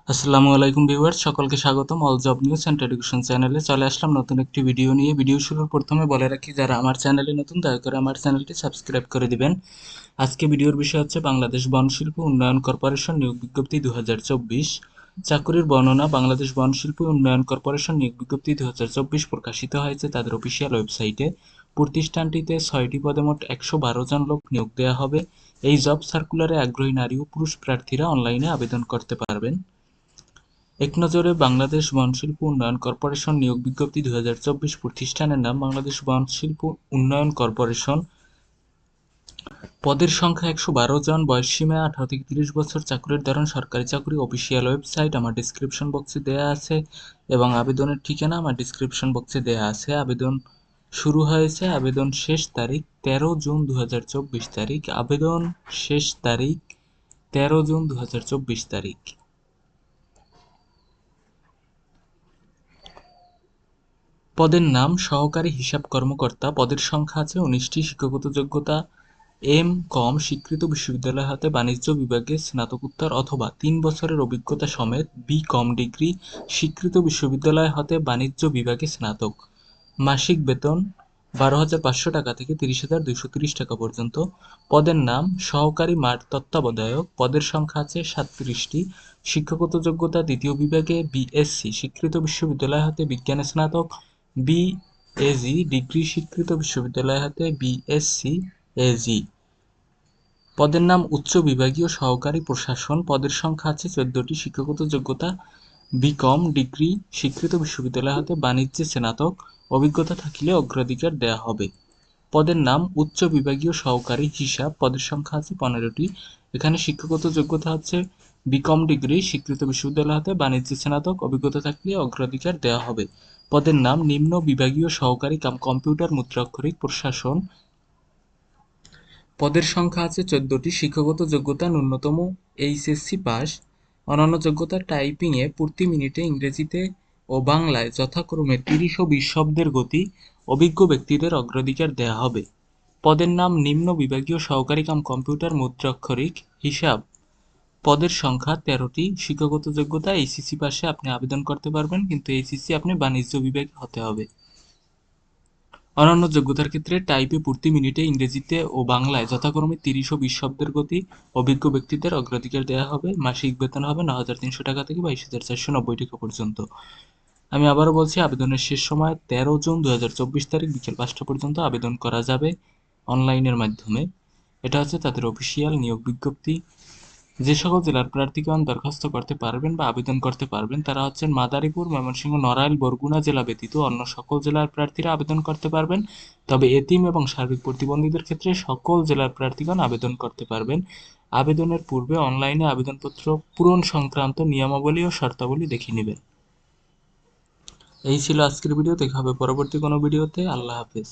আসসালামু আলাইকুম ভিউয়ার্স, সকলকে স্বাগতম all job news and education চ্যানেলে। চলে আসলাম নতুন একটি ভিডিও নিয়ে। ভিডিও শুরুর প্রথমে বলে রাখি, যারা আমার চ্যানেলে নতুন দয়া করে আমার চ্যানেলটি সাবস্ক্রাইব করে দিবেন। আজকে ভিডিওর বিষয় হচ্ছে বাংলাদেশ বনশিল্প উন্নয়ন কর্পোরেশন নিয়োগ বিজ্ঞপ্তি 2024 চাকরির বর্ণনা। বাংলাদেশ বনশিল্প উন্নয়ন কর্পোরেশন নিয়োগ বিজ্ঞপ্তি 2024 প্রকাশিত হয়েছে তাদের অফিসিয়াল ওয়েবসাইটে। প্রতিষ্ঠানটিতে 6টি পদে মোট 112 জন লোক নিয়োগ দেওয়া হবে। এই জব সার্কুলারে আগ্রহী নারী ও পুরুষ প্রার্থীরা অনলাইনে আবেদন করতে পারবেন। এক নজরে বাংলাদেশ বনশিল্প উন্নয়ন কর্পোরেশন নিয়োগ বিজ্ঞপ্তি 2024। প্রতিষ্ঠানের নাম বাংলাদেশ বনশিল্প উন্নয়ন কর্পোরেশন। পদের সংখ্যা 112 জন। বয়সসীমা 18 থেকে 30 বছর। চাকরির ধরন সরকারি চাকরি। অফিসিয়াল ওয়েবসাইট আমার ডিসক্রিপশন বক্সে দেয়া আছে এবং আবেদনের ঠিকানা আমার ডিসক্রিপশন বক্সে দেয়া আছে। আবেদন শুরু হয়েছে, আবেদন শেষ তারিখ 13 জুন 2024 তারিখ। আবেদন শেষ তারিখ 13 জুন 2024 তারিখ। পদের নাম সহকারী হিসাব কর্মকর্তা। পদের সংখ্যা আছে 19টি। শিক্ষাগত যোগ্যতা এম.কম স্বীকৃত বিশ্ববিদ্যালয় হতে বাণিজ্য বিভাগে স্নাতকোত্তর অথবা 3 বছরের অভিজ্ঞতা সমেত বি.কম ডিগ্রি স্বীকৃত বিশ্ববিদ্যালয় হতে বাণিজ্য বিভাগে স্নাতক। মাসিক বেতন 12,500 টাকা থেকে 30,230 টাকা পর্যন্ত। পদের নাম সহকারী মাঠ তত্ত্বাবধায়ক। পদের সংখ্যা আছে 37টি। শিক্ষাগত যোগ্যতা দ্বিতীয় বিভাগে বিএসসি স্বীকৃত বিশ্ববিদ্যালয় হতে বিজ্ঞানে স্নাতক, বিএজি ডিগ্রি স্বীকৃত বিশ্ববিদ্যালয় হতে বিএসসি এজি। পদের নাম উচ্চ বিভাগীয় সহকারী প্রশাসন। পদের সংখ্যা আছে 14টি। শিক্ষাগত যোগ্যতা বিকম ডিগ্রি স্বীকৃত বিশ্ববিদ্যালয় হতে বাণিজ্যে স্নাতক, অভিজ্ঞতা থাকলে অগ্রাধিকার দেয়া হবে। পদের নাম উচ্চ বিভাগীয় সহকারী হিসাব। পদের সংখ্যা আছে 15টি। এখানে শিক্ষাগত যোগ্যতা হচ্ছে বিকম ডিগ্রি স্বীকৃত বিশ্ববিদ্যালয় হতে বাণিজ্যে স্নাতক, অভিজ্ঞতা থাকলে অগ্রাধিকার দেওয়া হবে। পদের নাম নিম্ন বিভাগীয় সহকারী কম্পিউটার মুদ্রাক্ষরিক প্রশাসন। পদের সংখ্যা আছে 14টি। শিক্ষাগত যোগ্যতা ন্যূনতম এইচএসসি পাস। অন্যান্য যোগ্যতা টাইপিংয়ে প্রতি মিনিটে ইংরেজিতে ও বাংলায় যথাক্রমে 30 ও 20 শব্দের গতি। অভিজ্ঞ ব্যক্তিদের অগ্রাধিকার দেয়া হবে। পদের নাম নিম্ন বিভাগীয় সহকারী কম্পিউটার মুদ্রাক্ষরিক হিসাব। পদের সংখ্যা 13টি। শিক্ষাগত যোগ্যতা এইচএসসি পাশে আপনি আবেদন করতে পারবেন, কিন্তু এইচএসসি আপনি বাণিজ্য বিভাগে হতে হবে। অন্যান্য যোগ্যতার ক্ষেত্রে টাইপে প্রতি মিনিটে ইংরেজিতে ও বাংলায় যথাক্রমে 30 ও 20 শব্দের গতি। অভিজ্ঞ ব্যক্তিদের অগ্রাধিকার দেওয়া হবে। মাসিক বেতন হবে 9,300 টাকা থেকে 22,490 টাকা পর্যন্ত। আমি আবারও বলছি, আবেদনের শেষ সময় 13 জুন 2024 তারিখ বিকেল 5টা পর্যন্ত আবেদন করা যাবে অনলাইনের মাধ্যমে। এটা হচ্ছে তাদের অফিসিয়াল নিয়োগ বিজ্ঞপ্তি। যে সকল জেলার প্রার্থীগণ দরখাস্ত করতে পারবেন বা আবেদন করতে পারবেন তারা হচ্ছেন মাদারীপুর, ময়মনসিংহ, নড়াইল, বরগুনা জেলা ব্যতীত অন্য সকল জেলার প্রার্থীরা আবেদন করতে পারবেন। তবে এতিম এবং শারীরিক প্রতিবন্ধীদের ক্ষেত্রে সকল জেলার প্রার্থীগণ আবেদন করতে পারবেন। আবেদনের পূর্বে অনলাইনে আবেদনপত্র পূরণ সংক্রান্ত নিয়মাবলী ও শর্তাবলী দেখে নেবেন। এই ছিল আজকের ভিডিও। দেখা হবে পরবর্তী কোনো ভিডিওতে। আল্লাহ হাফেজ।